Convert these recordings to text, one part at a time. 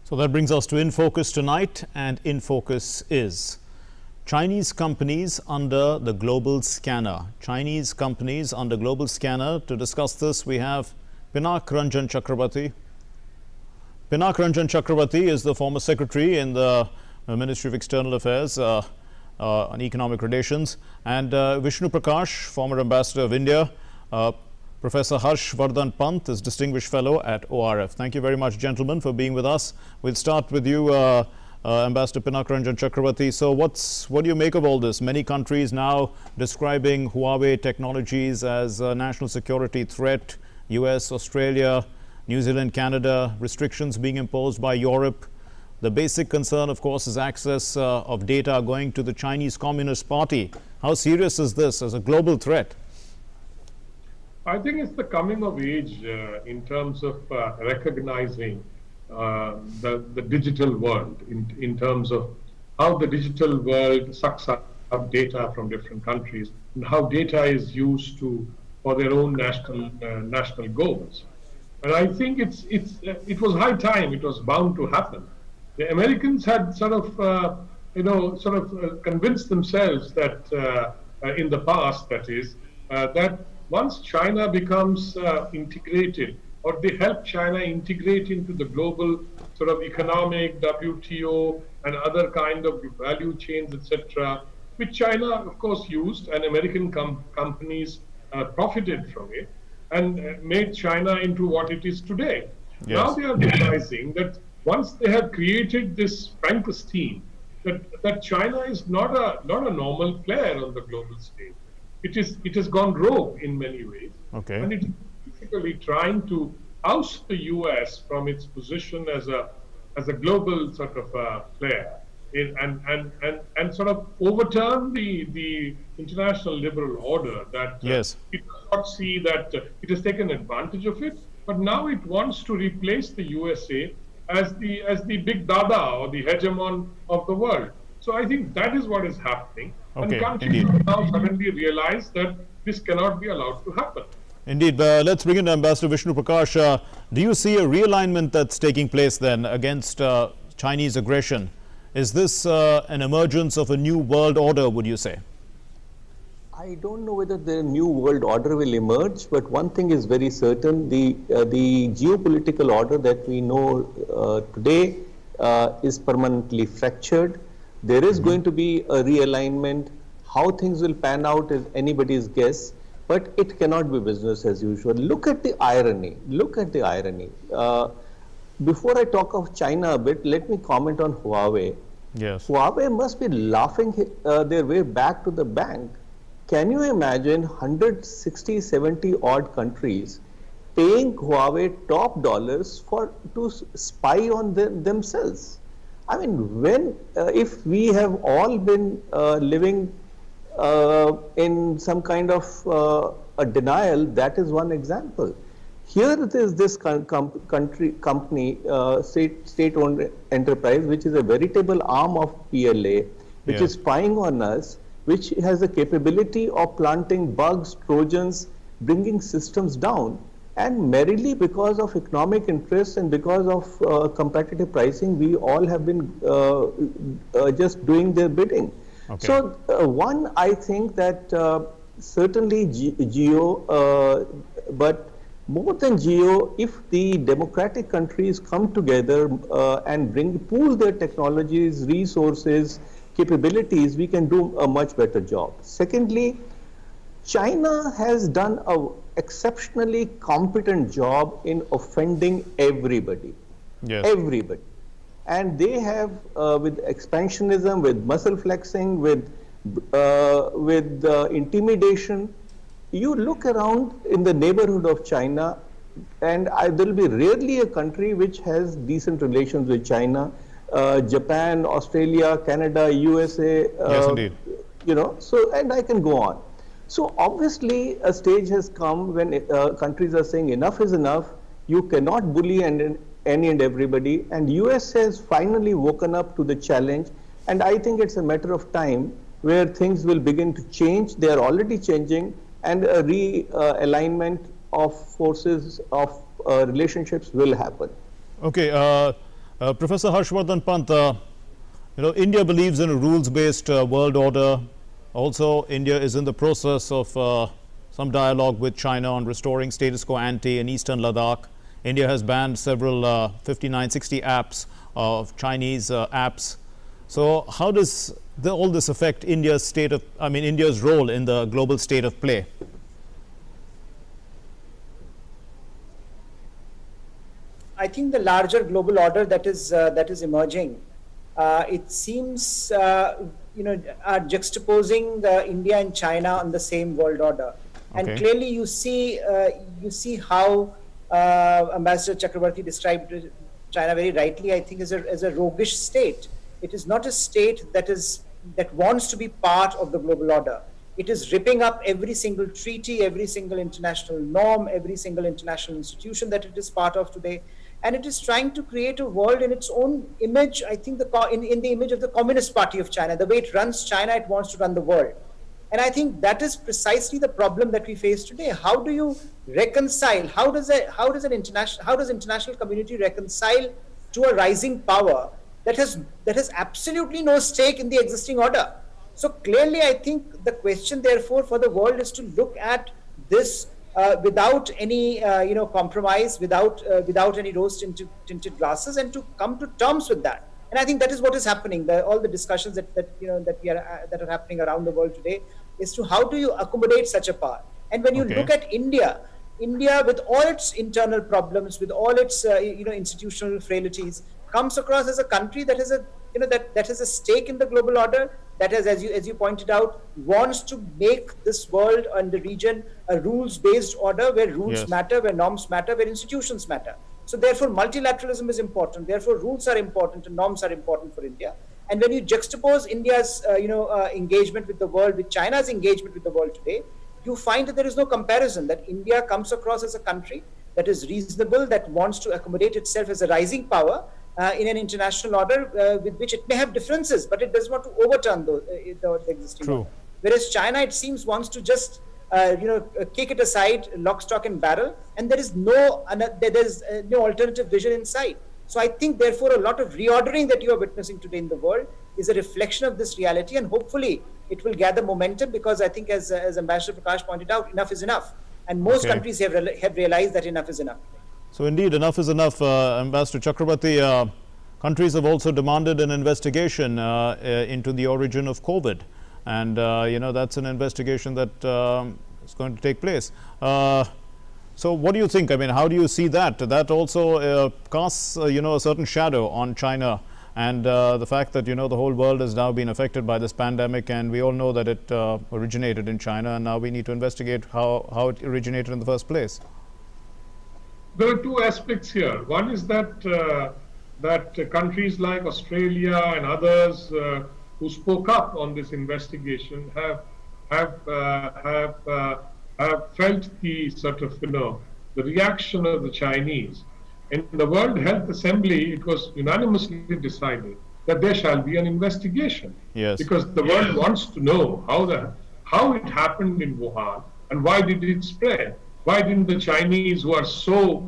So that brings us to In Focus tonight, and In Focus is Chinese companies under the global scanner. Chinese companies under global scanner. To discuss this, we have Pinak Ranjan Chakrabarti. Pinak Ranjan Chakrabarti is the former secretary in the Ministry of External Affairs on Economic Relations, and Vishnu Prakash, former ambassador of India. Professor Harsh Vardhan Pant is Distinguished Fellow at ORF. Thank you very much, gentlemen, for being with us. We'll start with you, Ambassador Pinak Ranjan Chakrabarti. So what do you make of all this? Many countries now describing Huawei technologies as a national security threat. US, Australia, New Zealand, Canada, restrictions being imposed by Europe. The basic concern, of course, is access of data going to the Chinese Communist Party. How serious is this as a global threat? I think it's the coming of age in terms of recognizing the digital world, in terms of how the digital world sucks up data from different countries and how data is used for their own national goals. And I think it was high time. It was bound to happen. The Americans had sort of convinced themselves that in the past, that is, that once China becomes integrated, or they help China integrate into the global sort of economic, WTO, and other kind of value chains, etc., which China, of course, used, and American companies profited from it, and made China into what it is today. Yes. Now they are realizing that once they have created this Frankenstein, that China is not a normal player on the global stage. It has gone rogue in many ways, Okay. and it is basically trying to oust the US from its position as a global sort of player, and sort of overturn the international liberal order that Yes. it does not see that it has taken advantage of it, but now it wants to replace the USA as the big dada or the hegemon of the world. So I think that is what is happening. Okay, And countries indeed. now suddenly realize that this cannot be allowed to happen. Indeed. Let's bring in Ambassador Vishnu Prakash. Do you see a realignment that's taking place then against Chinese aggression? Is this an emergence of a new world order, would you say? I don't know whether the new world order will emerge, but one thing is very certain: the geopolitical order that we know today is permanently fractured. There is going to be a realignment. How things will pan out is anybody's guess, but it cannot be business as usual. Look at the irony. Look at the irony. Before I talk of China a bit, let me comment on Huawei. Yes. Huawei must be laughing their way back to the bank. Can you imagine 160, 70 odd countries paying Huawei top dollars to spy on themselves? I mean, if we have all been living in some kind of a denial, that is one example. Here it is this company, state-owned enterprise, which is a veritable arm of PLA, which is spying on us, which has the capability of planting bugs, trojans, bringing systems down. And merely because of economic interests and because of competitive pricing, we all have been just doing their bidding. Okay. So one, I think that certainly geo, but more than geo, if the democratic countries come together and pool their technologies, resources, capabilities, we can do a much better job. Secondly, China has done an exceptionally competent job in offending everybody. Yes. Everybody. And they have, with expansionism, with muscle flexing, with intimidation, you look around in the neighborhood of China, and there will be rarely a country which has decent relations with China. Japan, Australia, Canada, USA. Yes, indeed. You know, so, and I can go on. So obviously a stage has come when countries are saying enough is enough. You cannot bully any and everybody, and US has finally woken up to the challenge, and I think it's a matter of time where things will begin to change. They are already changing, and a realignment of forces, of relationships will happen. Okay. Professor Harshvardhan Pant, India believes in a rules-based world order. Also, India is in the process of some dialogue with China on restoring status quo ante in eastern Ladakh. India has banned several 59, 60 apps of Chinese apps. So how does all this affect India's India's role in the global state of play? I think the larger global order that is emerging, it seems are juxtaposing India and China on the same world order, and clearly you see how Ambassador Chakrabarti described China very rightly. I think as a roguish state. It is not a state that wants to be part of the global order. It is ripping up every single treaty, every single international norm, every single international institution that it is part of today. And it is trying to create a world in its own image. I think in the image of the Communist Party of China, the way it runs China, it wants to run the world. And I think that is precisely the problem that we face today. How do you reconcile? How does international community reconcile to a rising power that has absolutely no stake in the existing order? So clearly, I think the question, therefore, for the world is to look at this without any compromise, without any rose-tinted glasses, and to come to terms with that. And I think that is what is happening. All the discussions that are happening around the world today is to how do you accommodate such a power. And when you look at India with all its internal problems, with all its institutional frailties, comes across as a country that has a stake in the global order, that has, as you pointed out, wants to make this world and the region a rules-based order where rules matter, where norms matter, where institutions matter. So therefore, multilateralism is important. Therefore, rules are important and norms are important for India. And when you juxtapose India's engagement with the world with China's engagement with the world today, you find that there is no comparison, that India comes across as a country that is reasonable, that wants to accommodate itself as a rising power in an international order with which it may have differences, but it does not to overturn the existing order. Whereas China, it seems, wants to just kick it aside, lock, stock, and barrel, and there is no alternative vision in sight. So I think, therefore, a lot of reordering that you are witnessing today in the world is a reflection of this reality, and hopefully it will gather momentum, because I think, as Ambassador Prakash pointed out, enough is enough, and most countries have realized that enough is enough. So indeed, enough is enough. Ambassador Chakrabarti, countries have also demanded an investigation into the origin of COVID, and that's an investigation that is going to take place. So what do you think? I mean, how do you see that? That also casts a certain shadow on China, and the fact that the whole world has now been affected by this pandemic, and we all know that it originated in China, and now we need to investigate how it originated in the first place. There are two aspects here. One is that countries like Australia and others who spoke up on this investigation have felt the sort of the reaction of the Chinese. In the World Health Assembly, it was unanimously decided that there shall be an investigation. Yes. Because the world wants to know how it happened in Wuhan and why did it spread. Why didn't the Chinese, who are so,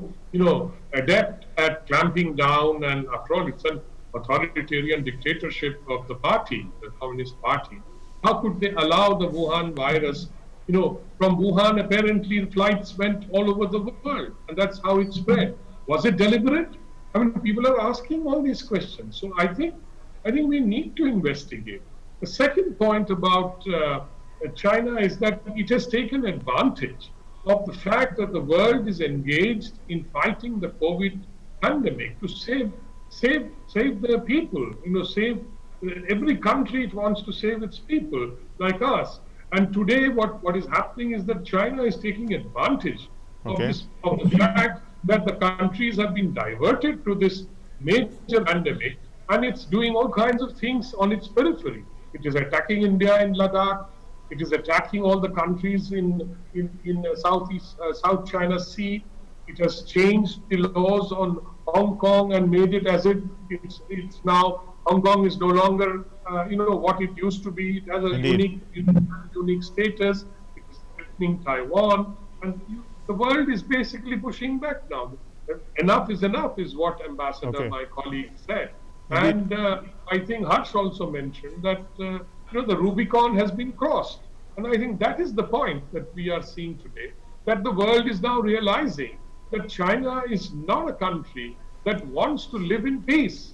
adept at clamping down, and after all, it's an authoritarian dictatorship of the party, the Communist Party, how could they allow the Wuhan virus? From Wuhan, apparently the flights went all over the world, and that's how it spread. Was it deliberate? I mean, people are asking all these questions. So I think we need to investigate. The second point about China is that it has taken advantage of the fact that the world is engaged in fighting the COVID pandemic to save their people. Save every country. It wants to save its people, like us. And today, what is happening is that China is taking advantage of the fact that the countries have been diverted to this major pandemic, and it's doing all kinds of things on its periphery. It is attacking India in Ladakh. It is attacking all the countries in South China Sea. It has changed the laws on Hong Kong and made it as if it's now Hong Kong is no longer what it used to be. It has a unique status. It is threatening Taiwan, and the world is basically pushing back now. enough is what Ambassador, Okay. my colleague, said. Indeed. And I think Harsh also mentioned that the Rubicon has been crossed. And I think that is the point that we are seeing today, that the world is now realizing that China is not a country that wants to live in peace.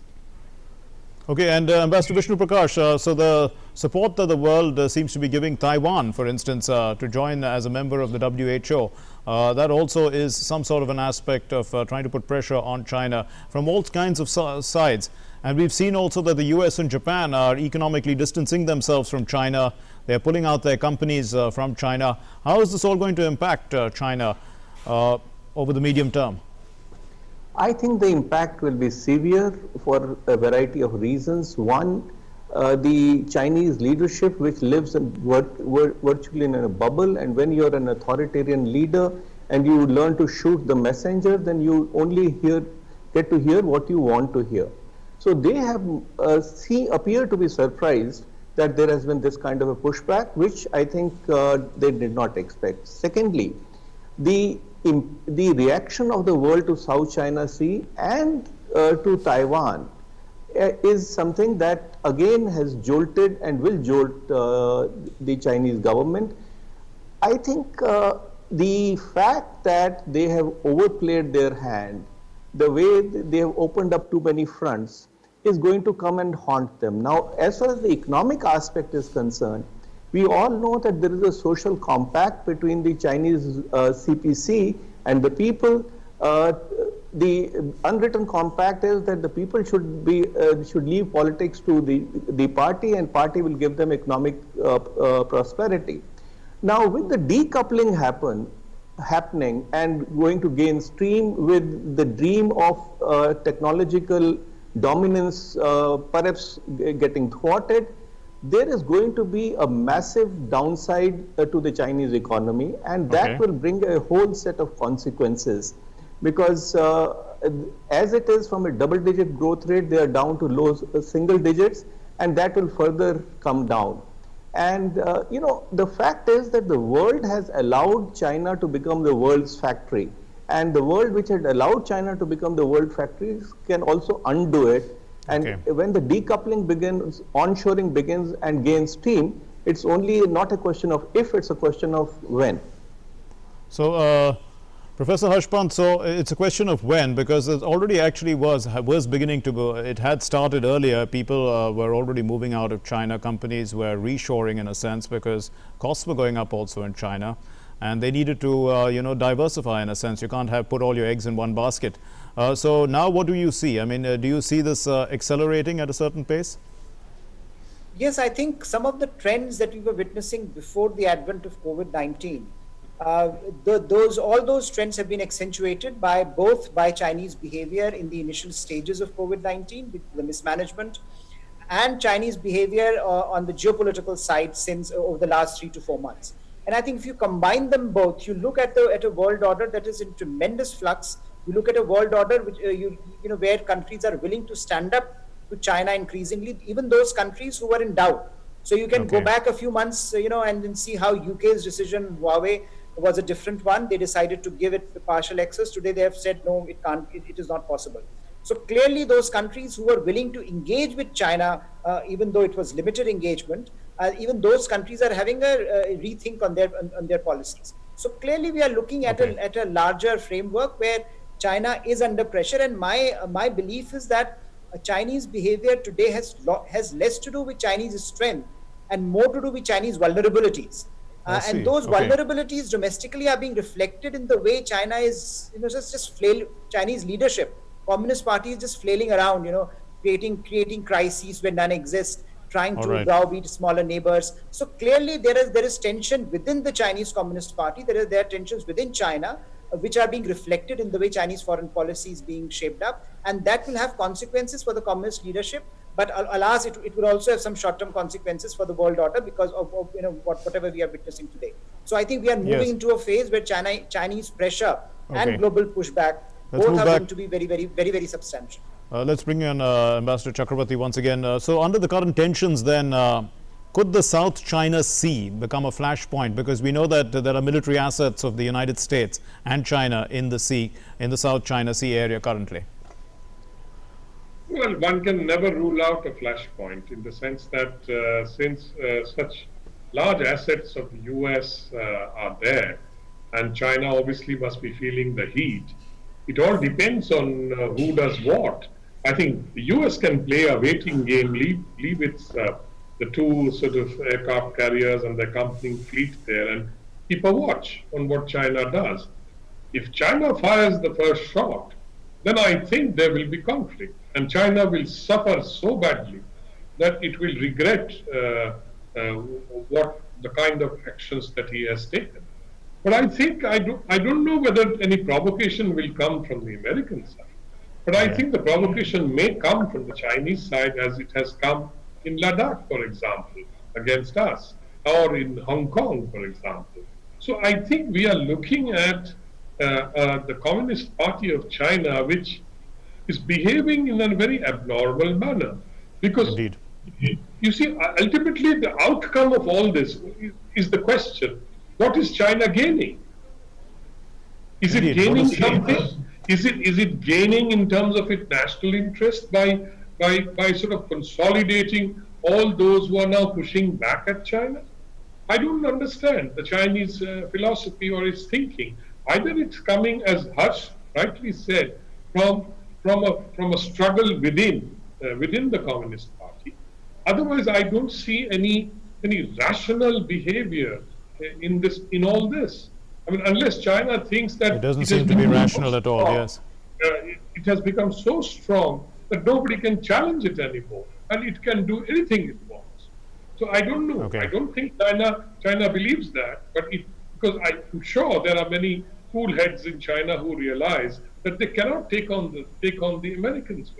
Okay, and Ambassador Vishnu Prakash, so the support that the world seems to be giving Taiwan, for instance, to join as a member of the WHO, that also is some sort of an aspect of trying to put pressure on China from all kinds of sides. And we've seen also that the US and Japan are economically distancing themselves from China. They're pulling out their companies from China. How is this all going to impact China over the medium term? I think the impact will be severe for a variety of reasons. One, the Chinese leadership, which lives virtually in a bubble, and when you're an authoritarian leader and you learn to shoot the messenger, then you only get to hear what you want to hear. So they have appear to be surprised that there has been this kind of a pushback, which I think they did not expect. Secondly, the reaction of the world to South China Sea and to Taiwan is something that again has jolted and will jolt the Chinese government. I think the fact that they have overplayed their hand, the way they have opened up too many fronts, is going to come and haunt them. Now, as far as the economic aspect is concerned, we all know that there is a social compact between the Chinese CPC and the people. The unwritten compact is that the people should leave politics to the party, and party will give them economic prosperity. Now, with the decoupling happening and going to gain steam, with the dream of technological dominance perhaps getting thwarted, there is going to be a massive downside to the Chinese economy, and that will bring a whole set of consequences, because as it is from a double-digit growth rate, they are down to low single digits, and that will further come down. And the fact is that the world has allowed China to become the world's factory, and the world which had allowed China to become the world factory can also undo it. And when the decoupling begins, onshoring begins and gains steam, it's only not a question of if, it's a question of when. So, Professor Harsh Pant, so it's a question of when, because it already actually was beginning to go. It had started earlier. People were already moving out of China. Companies were reshoring in a sense because costs were going up also in China, and they needed to diversify in a sense. You can't put all your eggs in one basket. So now what do you see? I mean, do you see this accelerating at a certain pace? Yes, I think some of the trends that we were witnessing before the advent of COVID-19, all those trends have been accentuated by Chinese behavior in the initial stages of COVID-19, with the mismanagement, and Chinese behavior on the geopolitical side since over the last 3 to 4 months. And I think if you combine them both, you look at a world order that is in tremendous flux. You look at a world order which where countries are willing to stand up to China increasingly, even those countries who were in doubt. So you can go back a few months, and then see how UK's decision, Huawei, was a different one. They decided to give it the partial access. Today they have said no, it can't. It is not possible. So clearly, those countries who were willing to engage with China, even though it was limited engagement, even those countries are having a rethink on their policies. So clearly, we are looking at a larger framework where China is under pressure, and my belief is that Chinese behavior today has less to do with Chinese strength and more to do with Chinese vulnerabilities. And those vulnerabilities domestically are being reflected in the way China is, just Chinese leadership. Communist Party is just flailing around, creating crises where none exist, trying to browbeat smaller neighbors. So clearly there is tension within the Chinese Communist Party. There are tensions within China, which are being reflected in the way Chinese foreign policy is being shaped up, and that will have consequences for the communist leadership. But alas, it will also have some short-term consequences for the world order because of whatever we are witnessing today. So I think we are moving into a phase where Chinese pressure and global pushback both are going to be very, very, very, very substantial. Let's bring in Ambassador Chakrabarti once again. So under the current tensions then, Could the South China Sea become a flashpoint? Because we know that there are military assets of the United States and China in the sea, in the South China Sea area currently. Well, one can never rule out a flashpoint in the sense that since such large assets of the US are there, and China obviously must be feeling the heat, it all depends on who does what. I think the US can play a waiting game, leave its the two sort of aircraft carriers and the accompanying fleet there and keep a watch on what China does. If China fires the first shot, then I think there will be conflict, and China will suffer so badly that it will regret what the kind of actions that he has taken. But I think I don't know whether any provocation will come from the American side. But I think the provocation may come from the Chinese side, as it has come in Ladakh, for example, against us, or in Hong Kong, for example. So I think we are looking at the Communist Party of China, which is behaving in a very abnormal manner. Because, Indeed. you see, ultimately the outcome of all this is the question, what is China gaining? Is it Indeed. gaining something? Is it gaining in terms of its national interest by sort of consolidating all those who are now pushing back at China? I don't understand the Chinese philosophy or its thinking. Either it's coming, as Harsh rightly said, from a struggle within the Communist Party. Otherwise, I don't see any rational behavior in all this. I mean, unless China thinks that It doesn't seem to be rational at all, yes. It has become so strong that nobody can challenge it anymore, and it can do anything it wants. So I don't know. Okay. I don't think China believes that, but because I'm sure there are many cool heads in China who realize that they cannot take on the Americans.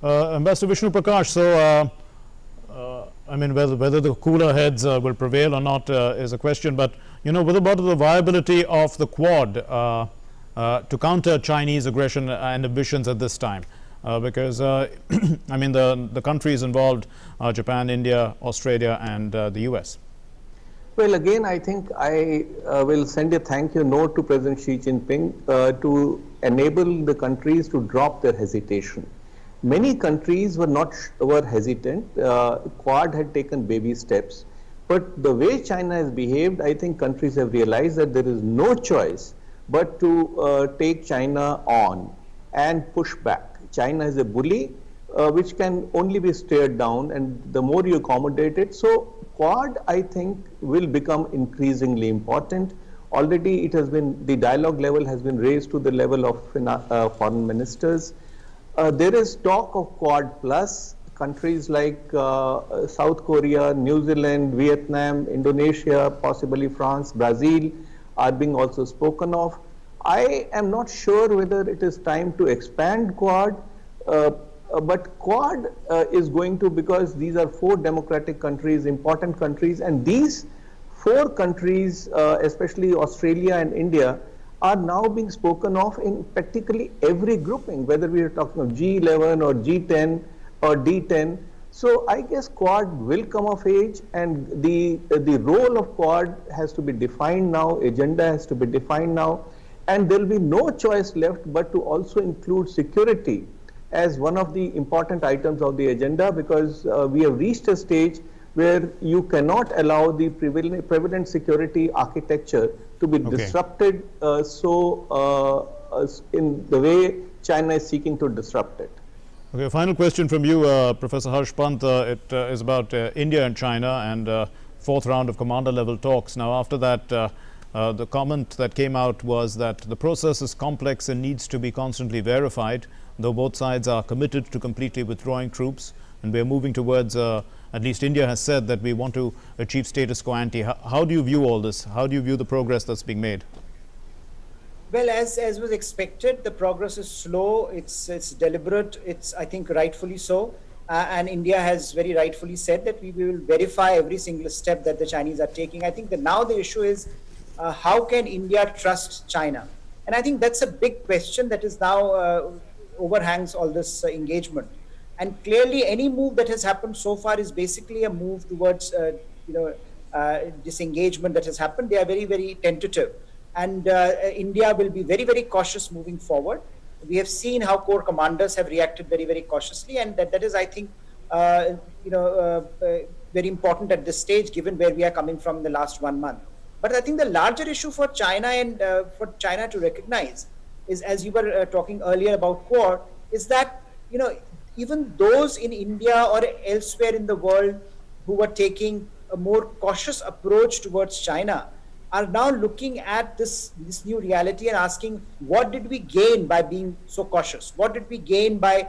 Ambassador Vishnu Prakash, so I mean, whether the cooler heads will prevail or not is a question, but what about the viability of the Quad to counter Chinese aggression and ambitions at this time? Because I mean, the countries involved are Japan, India, Australia, and the US. Well, again, I think I will send a thank you note to President Xi Jinping to enable the countries to drop their hesitation. Many countries were hesitant. Quad had taken baby steps, but the way China has behaved, I think countries have realized that there is no choice but to take China on and push back. China is a bully which can only be stared down, and the more you accommodate it. So Quad, I think, will become increasingly important. Already it has been, the dialogue level has been raised to the level of foreign ministers. There is talk of Quad Plus. Countries like South Korea, New Zealand, Vietnam, Indonesia, possibly France, Brazil are being also spoken of. I am not sure whether it is time to expand Quad, but Quad is going to, because these are 4 democratic countries, important countries, and these 4 countries, especially Australia and India, are now being spoken of in practically every grouping, whether we are talking of G11 or G10 or D10. So I guess Quad will come of age, and the role of Quad has to be defined now, agenda has to be defined now, and there will be no choice left but to also include security as one of the important items of the agenda, because we have reached a stage where you cannot allow the prevalent security architecture to be disrupted in the way China is seeking to disrupt it. Okay, final question from you, Professor Harsh Pant. It is about India and China and 4th round of commander level talks. Now, after that, the comment that came out was that the process is complex and needs to be constantly verified, though both sides are committed to completely withdrawing troops, and we are moving towards, at least India has said that we want to achieve status quo ante. How do you view all this? How do you view the progress that's being made? Well, as was expected, the progress is slow, it's deliberate, it's, I think, rightfully so. And India has very rightfully said that we will verify every single step that the Chinese are taking. I think that now the issue is how can India trust China? And I think that's a big question that is now overhangs all this engagement. And clearly, any move that has happened so far is basically a move towards, disengagement that has happened. They are very, very tentative. And India will be very, very cautious moving forward. We have seen how core commanders have reacted very, very cautiously. And that is, I think, very important at this stage, given where we are coming from in the last 1 month. But I think the larger issue for China and for China to recognize is, as you were talking earlier about core, is that, even those in India or elsewhere in the world who were taking a more cautious approach towards China are now looking at this new reality and asking, what did we gain by being so cautious? What did we gain by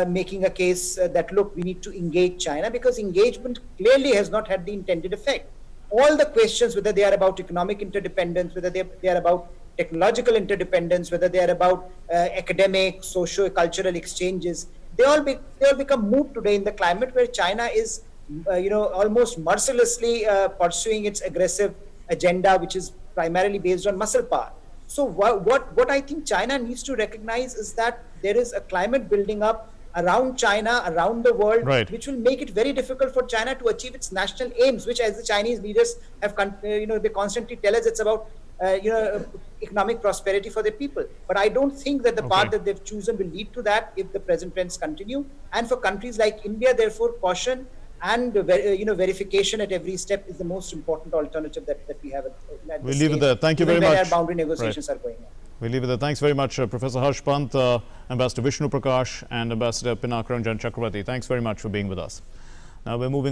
making a case that, look, we need to engage China? Because engagement clearly has not had the intended effect. All the questions, whether they are about economic interdependence, whether they are about technological interdependence, whether they are about academic, socio-cultural exchanges, they all become moot today in the climate where China is, almost mercilessly pursuing its aggressive agenda, which is primarily based on muscle power. So what I think China needs to recognize is that there is a climate building up around China, around the world, right, which will make it very difficult for China to achieve its national aims, which, as the Chinese leaders have, they constantly tell us, it's about, economic prosperity for the people. But I don't think that the path that they've chosen will lead to that if the present trends continue. And for countries like India, therefore, caution and verification at every step is the most important alternative that we have at We'll leave it there. Thank you very much. much. Our boundary negotiations are going on. We'll leave it there. Thanks very much, Professor Harsh Pant, Ambassador Vishnu Prakash, and Ambassador Pinakaran Chakravarti. Thanks very much for being with us. Now we're moving on.